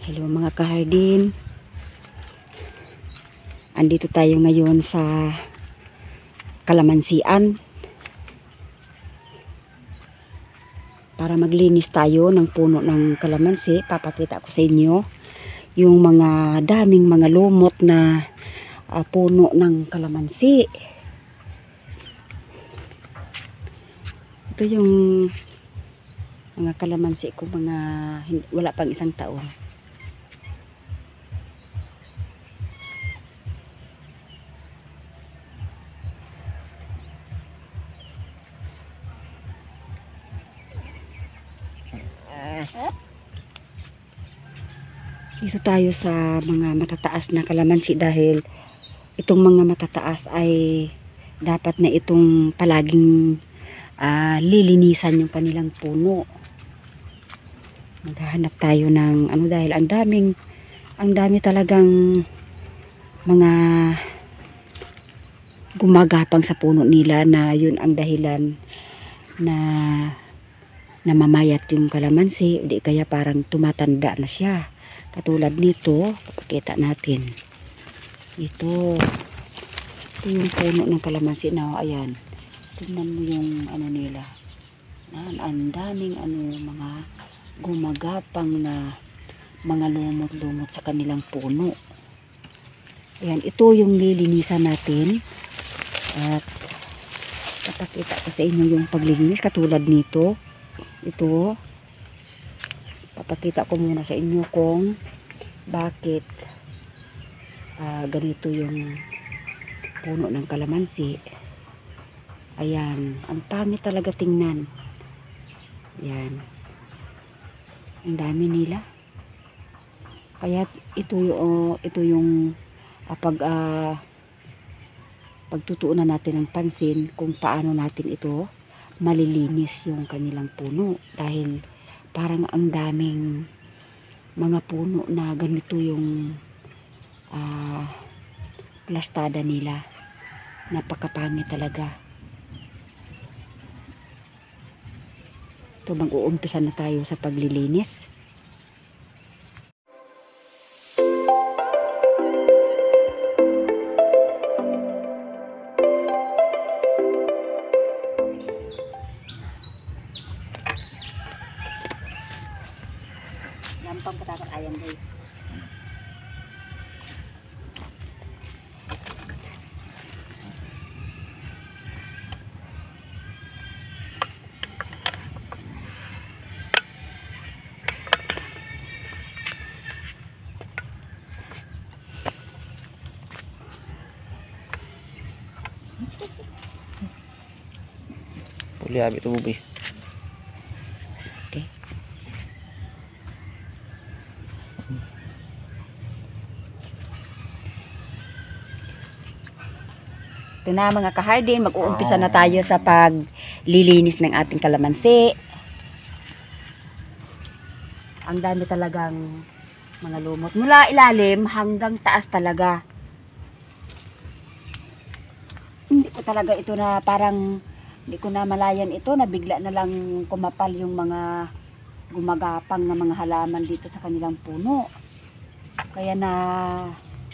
Hello mga kahardin. Andito tayo ngayon sa kalamansian para maglinis tayo ng puno ng kalamansi. Papakita ko sa inyo yung mga daming mga lumot na puno ng kalamansi. Ito yung mga kalamansi ko, mga wala pang isang taon. Dito tayo sa mga matataas na kalamansi dahil itong mga matataas ay dapat na itong palaging lilinisan yung kanilang puno. Maghahanap tayo ng dahil ang dami talagang mga gumagapang sa puno nila na yun ang dahilan na namamayat yung kalamansi, di kaya parang tumatanda na siya. Katulad nito, papakita natin. Ito yung puno ng kalamansi na, ayan. Tingnan mo yung nila. Ang daming mga gumagapang na mga lumot-lumot sa kanilang puno. Ayan, ito yung lilinisan natin. At papakita ko sa inyo yung paglilinis katulad nito. Ito. Papakita ko muna sa inyo kung bakit ganito yung puno ng kalamansi. Ayan, ang pangit talaga tingnan. Ayan, ang dami nila. Kaya ito yung pagtutuunan natin ng pansin kung paano natin ito malilinis yung kanilang puno, dahil parang ang daming mga puno na ganito yung plastada nila. Napakapangit talaga. Ito, mag-uumpisa na tayo sa paglilinis. Lampang patakat ayam guys. Boleh ambil tu bubi. Okay. Ito na mga kahardin, mag-uumpisa na tayo sa paglilinis ng ating kalamansi. Ang dami talagang mga lumot. Mula ilalim hanggang taas talaga. Hindi ko talaga ito na parang, hindi ko na malayan ito, na bigla na lang kumapal yung mga gumagapang na mga halaman dito sa kanilang puno. Kaya na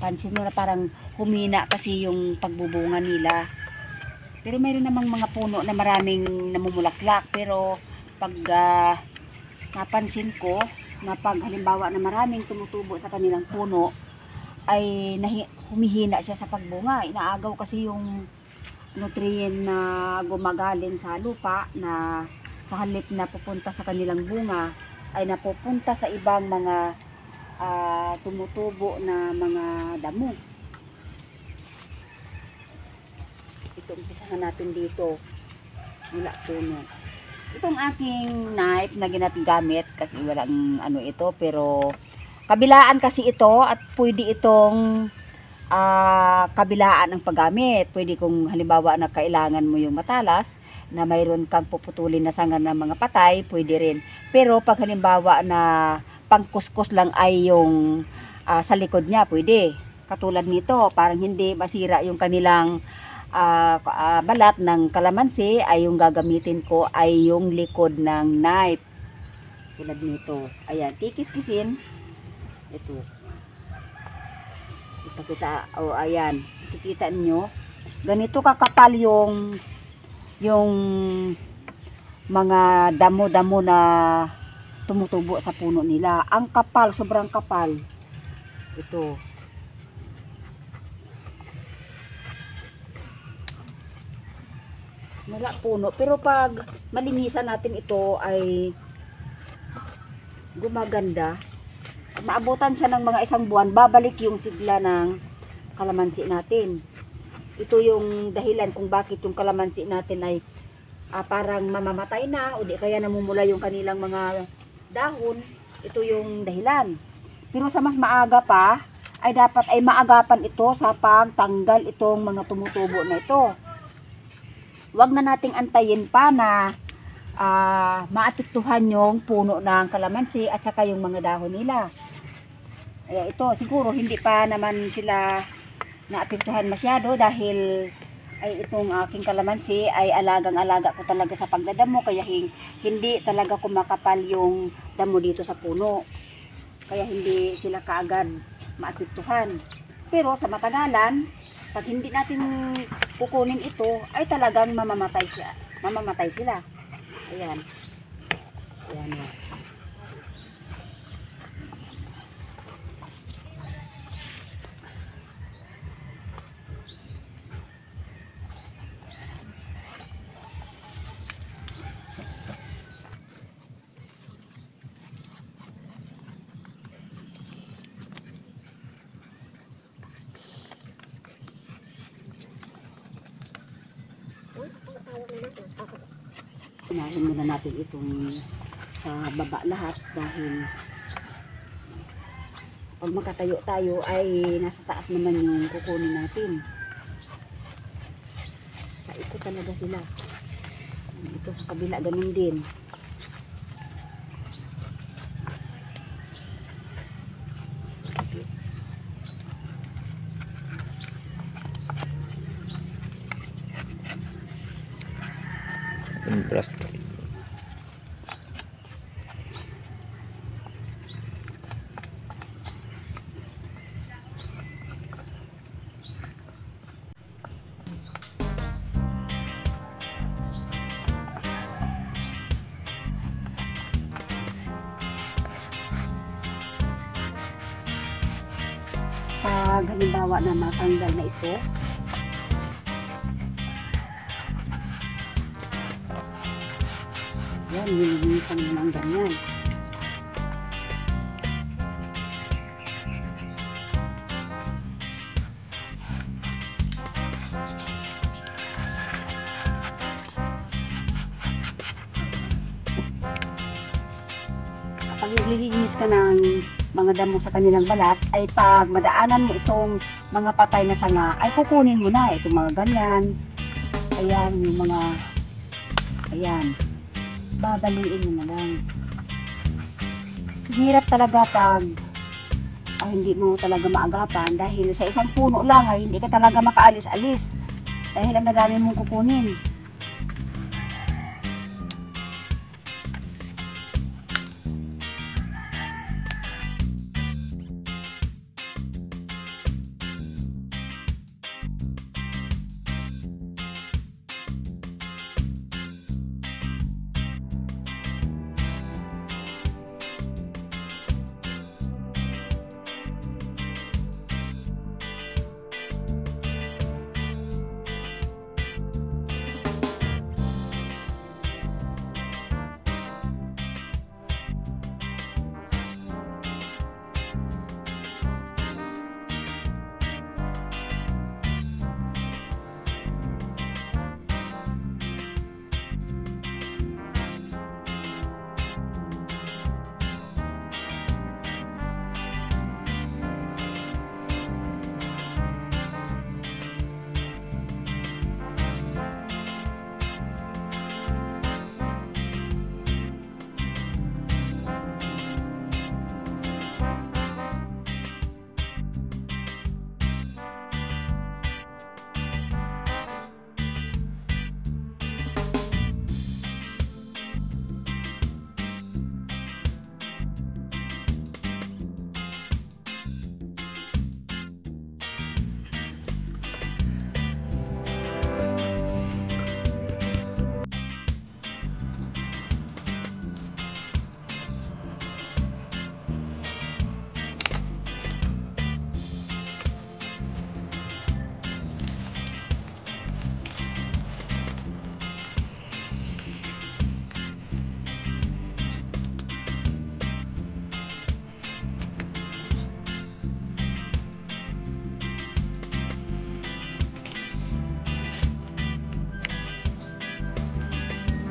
pansin mo na parang humina kasi yung pagbubunga nila. Pero mayroon namang mga puno na maraming namumulaklak. Pero pag napansin ko na pag halimbawa na maraming tumutubo sa kanilang puno, ay humihina siya sa pagbunga. Inaagaw kasi yung nutrient na gumagaling sa lupa, na sa halip na pupunta sa kanilang bunga ay napupunta sa ibang mga tumutubo na mga damo. Ito, umpisahan natin dito mula puno. Itong aking knife na ginagamit kasi walang ito, pero kabilaan kasi ito at pwede itong kabilaan ang paggamit. Pwede kung halimbawa na kailangan mo yung matalas na mayroon kang puputulin na sanga ng mga patay, pwede rin. Pero pag halimbawa na pangkuskus lang ay yung sa likod niya, pwede. Katulad nito, parang hindi masira yung kanilang balat ng kalamansi, ay yung gagamitin ko ay yung likod ng knife. Tulad nito. Ayan, kikis-kisin. Ito. Ipakita, o ayan, kikita niyo. Ganito kakapal yung mga damo-damo na tumutubo sa puno nila. Ang kapal, sobrang kapal. Ito. Wala puno. Pero pag malinisan natin ito ay gumaganda. Maabutan siya ng mga isang buwan, babalik yung sigla ng kalamansi natin. Ito yung dahilan kung bakit yung kalamansi natin ay parang mamamatay na o di kaya namumula yung kanilang mga dahon. Ito yung dahilan. Pero sa mas maaga pa, ay dapat ay maagapan ito sa pagtanggal itong mga tumutubo na ito. Huwag na nating antayin pa na maapektuhan yung puno ng kalamansi at saka yung mga dahon nila. Ito, siguro hindi pa naman sila naapektuhan masyado dahil ay itong aking kalamansi ay alagang-alaga ko talaga sa pagdadamo kaya hindi talaga kumakapal yung damo dito sa puno. Kaya hindi sila kaagad maapektuhan. Pero sa matagalan, pag hindi natin kukunin ito, ay talagang mamamatay sila. Ayan. Ayan o. Unahin muna natin itong sa baba lahat dahil pag makatayo tayo ay nasa taas naman yung kukunin natin. Paikot talaga sila. Ito sa kabila ganun din. Brush. Pag halimbawa na matanggal na ito, yan, nilinisan mo ng ganyan. Kapag naglilinis ka ng mga damo sa kanilang balat, ay pag madaanan mo itong mga patay na sanga, ay kukunin mo na itong mga ganyan. Ayan, yung mga, ayan. Babaliin mo na lang. Hirap talaga pag hindi mo talaga maagapan dahil sa isang puno lang ay hindi ka talaga makaalis-alis dahil ang dami mong kukunin.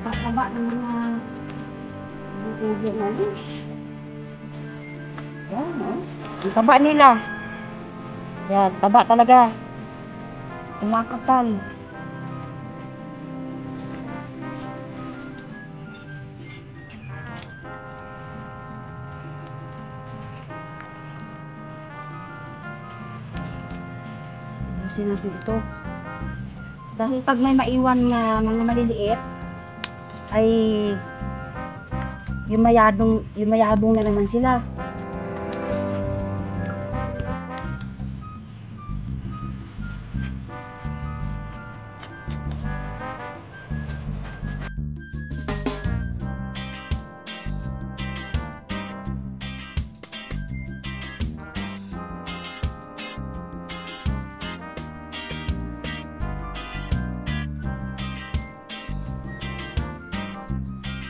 Napakaba ng mga bubugo na yun. Yan, oh. Ang taba nila. Yan, taba talaga. Tumakapal. Ubusin natin ito. Dahil pag may maiwan na mga maliliit, ay yumayabong na naman sila.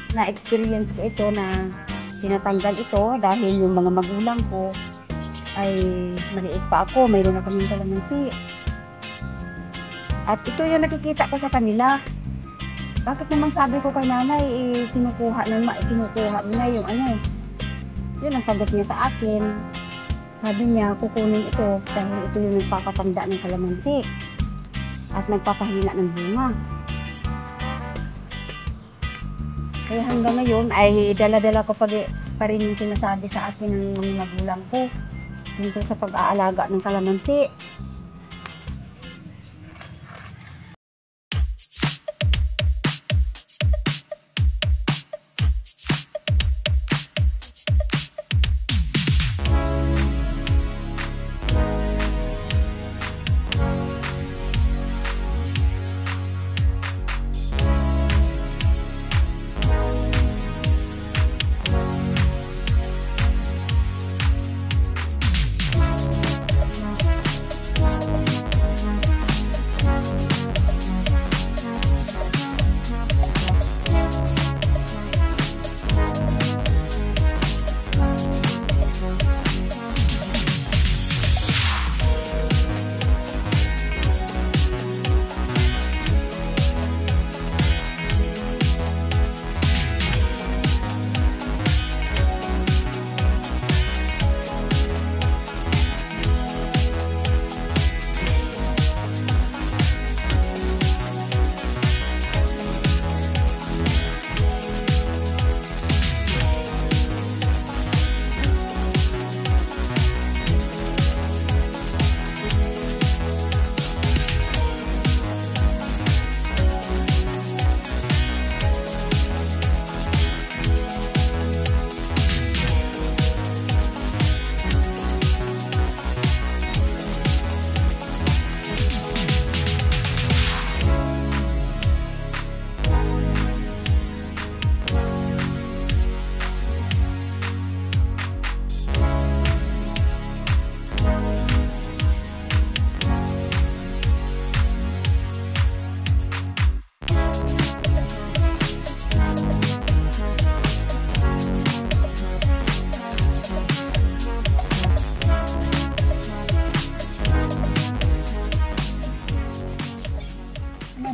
Na-experience ko ito na tinatanggal ito dahil yung mga magulang ko ay maliit pa ako, mayroon na kaming kalamansi. At ito yung nakikita ko sa kanila. Bakit naman sabi ko kay nanay, kinukuha mo na yung ano. Yun ang sagot niya sa akin. Sabi niya, kukunin ito dahil ito yung nagpapatanda ng kalamansi at nagpapahina ng bunga. Kaya hanggang ngayon ay dala-dala ko pa rin yung sinasabi sa akin ng mga magulang ko tungkol sa pag-aalaga ng kalamansi.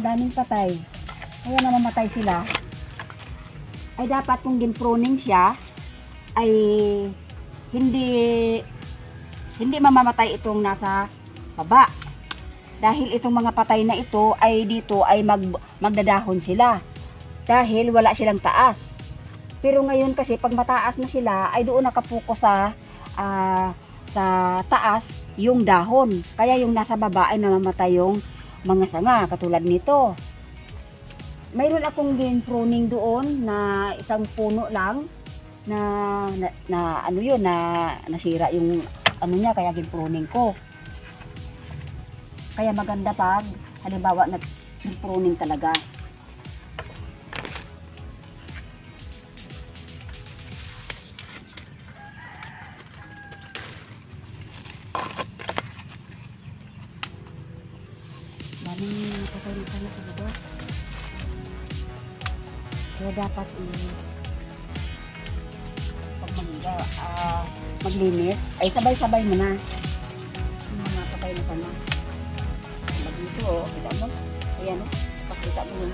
Daming patay. Kaya namamatay sila. Ay dapat kung ginpruning siya ay hindi mamamatay itong nasa baba. Dahil itong mga patay na ito ay dito ay magdadahon sila. Dahil wala silang taas. Pero ngayon kasi pag mataas na sila ay doon nakapuko sa taas yung dahon. Kaya yung nasa baba ay namamatay yung mga sanga katulad nito. Mayroon akong din pruning doon na isang puno lang na ano yun na nasira yung ano niya kaya gin-pruning ko. Kaya maganda pag halimbawa nag-pruning talaga. Daming patay na sana sa baba. Kaya dapat pag maglinis ay sabay-sabay mo na yung mga patay na sana. Dito kita mo. Ayan pakita mo yung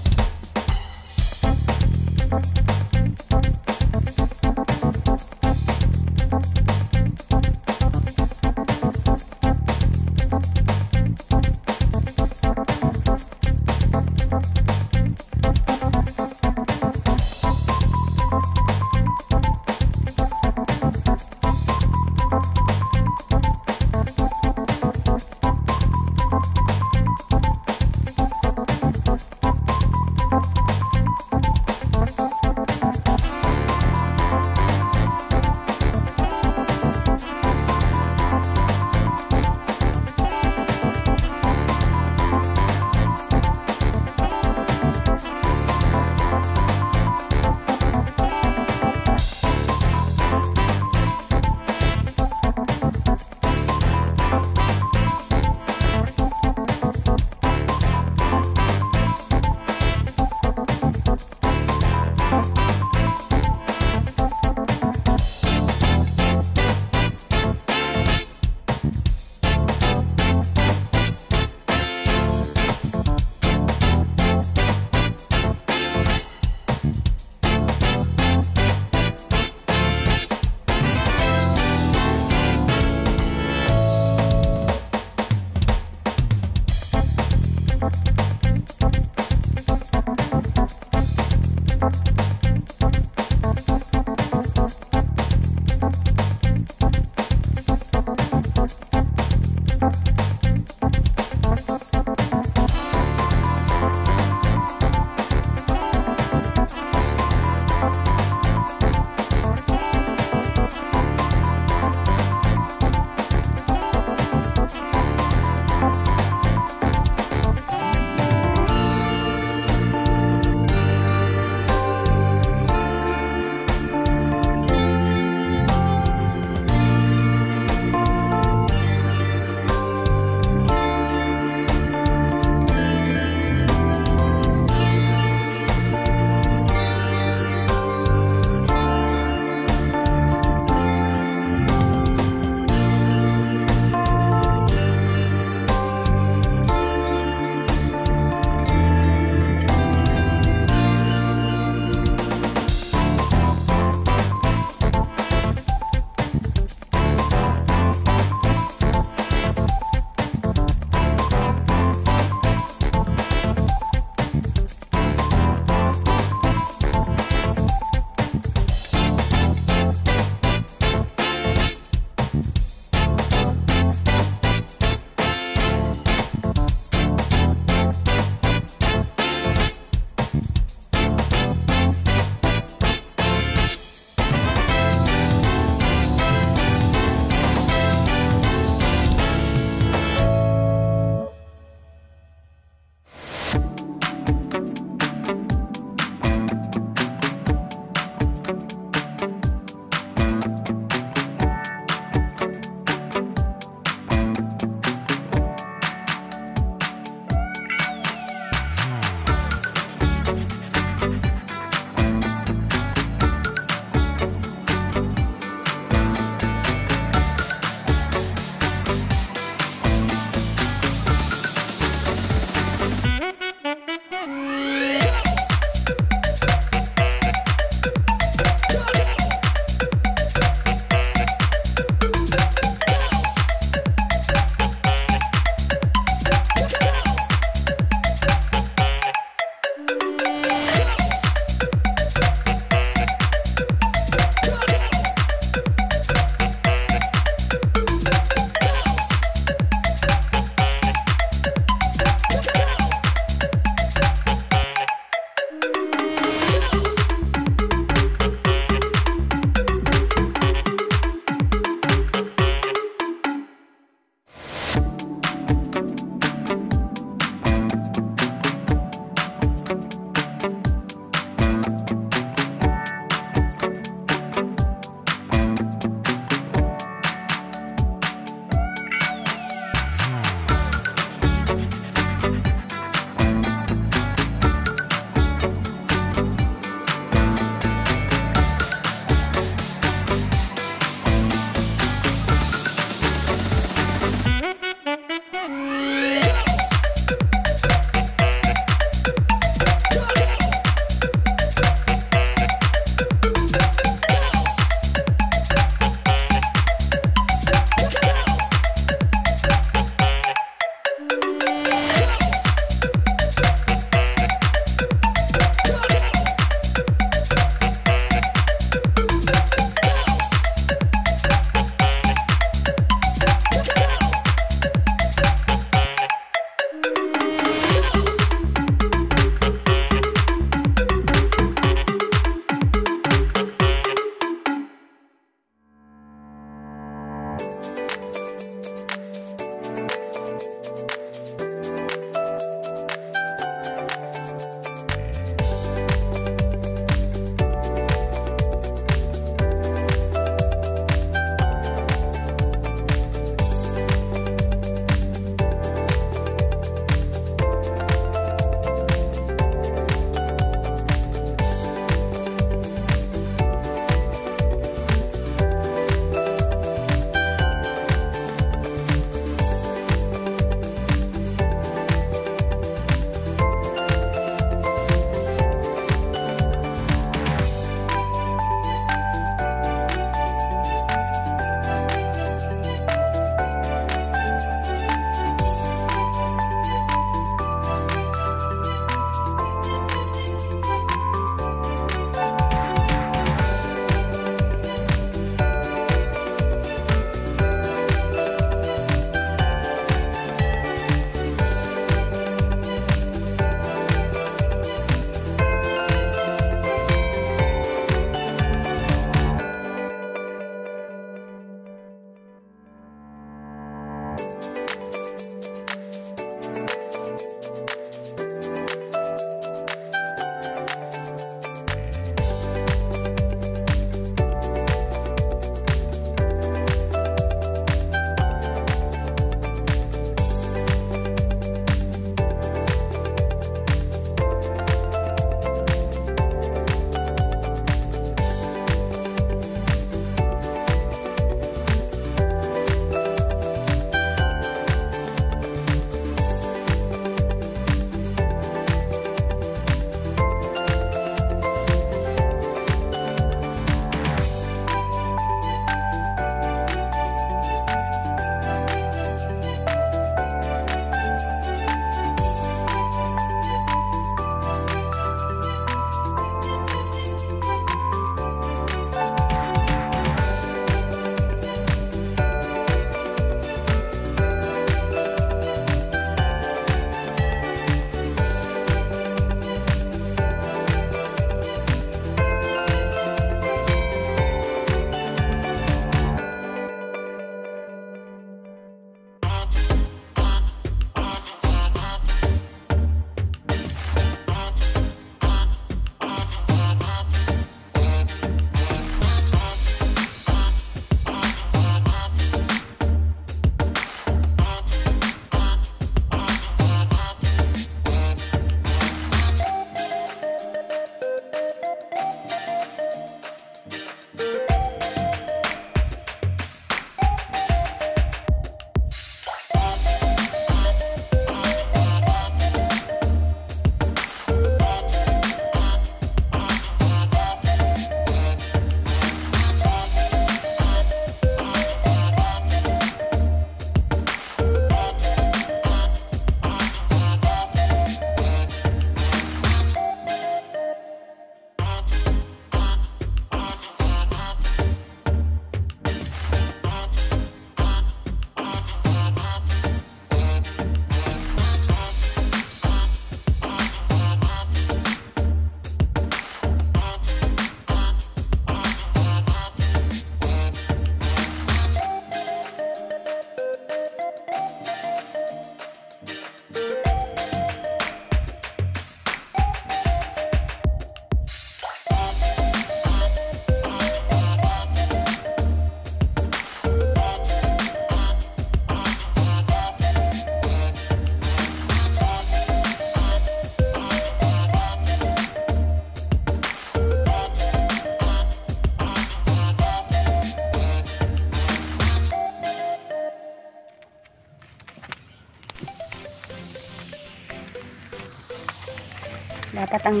Dapat ang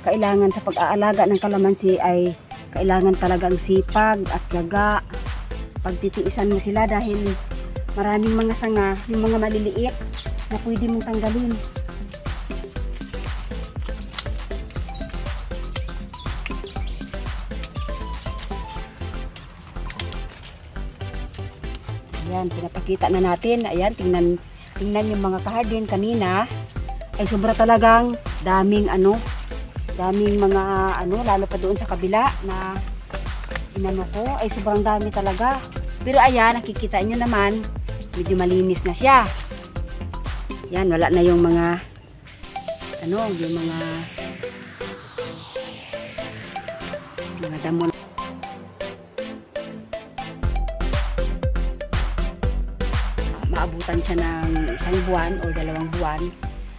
kailangan sa pag-aalaga ng kalamansi ay kailangan talaga ang sipag at tiyaga. Pagtitiisan mo sila dahil maraming mga sanga, yung mga maliliit na pwede mong tanggalin. Ayan, pinapakita na natin. Ayan, tingnan yung mga kahardin kanina. Ay sobra talagang daming mga lalo pa doon sa kabila na inano ko. Ay sobrang dami talaga. Pero ayan, nakikita nyo naman, medyo malinis na siya. Yan, wala na yung mga mga damo. Maabutan siya ng 1 buwan o 2 buwan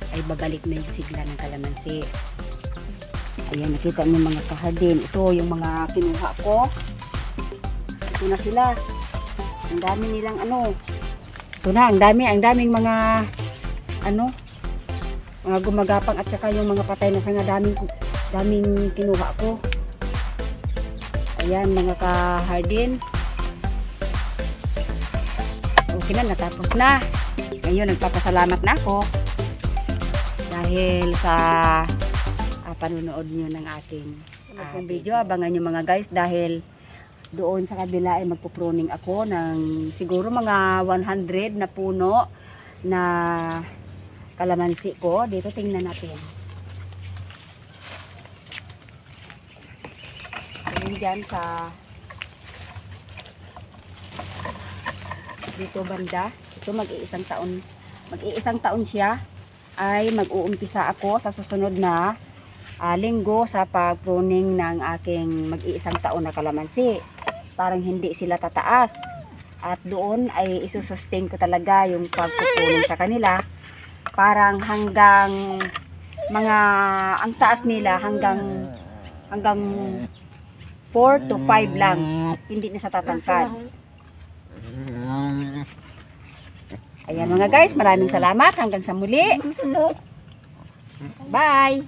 ay babalik na yung sigla ng kalamansi. Ayan, nakita niyo mga kahardin. Ito yung mga kinuha ko. Ito na sila. Ang dami nilang ito na, ang daming mga mga gumagapang at saka yung mga patay na sanga, daming kinuha ko. Ayan mga kahardin. Okay na, natapos na. Ngayon, nagpapasalamat na ako dahil sa panunood nyo ng ating video. Abangan nyo mga guys dahil doon sa kabila ay magpo-pruning ako ng siguro mga 100 na puno na kalamansi ko. Dito tingnan natin. Ayun dyan sa dito banda. Ito mag-iisang taon siya ay mag-uumpisa ako sa susunod na linggo sa pag-pruning ng aking mag-iisang taon na kalamansi. Parang hindi sila tataas. At doon ay isusustain ko talaga yung pag-pruning sa kanila. Parang hanggang ang taas nila hanggang 4 to 5 lang. Hindi na sa tatangkad. Ayan mga guys, maraming salamat. Hanggang sa muli. Bye!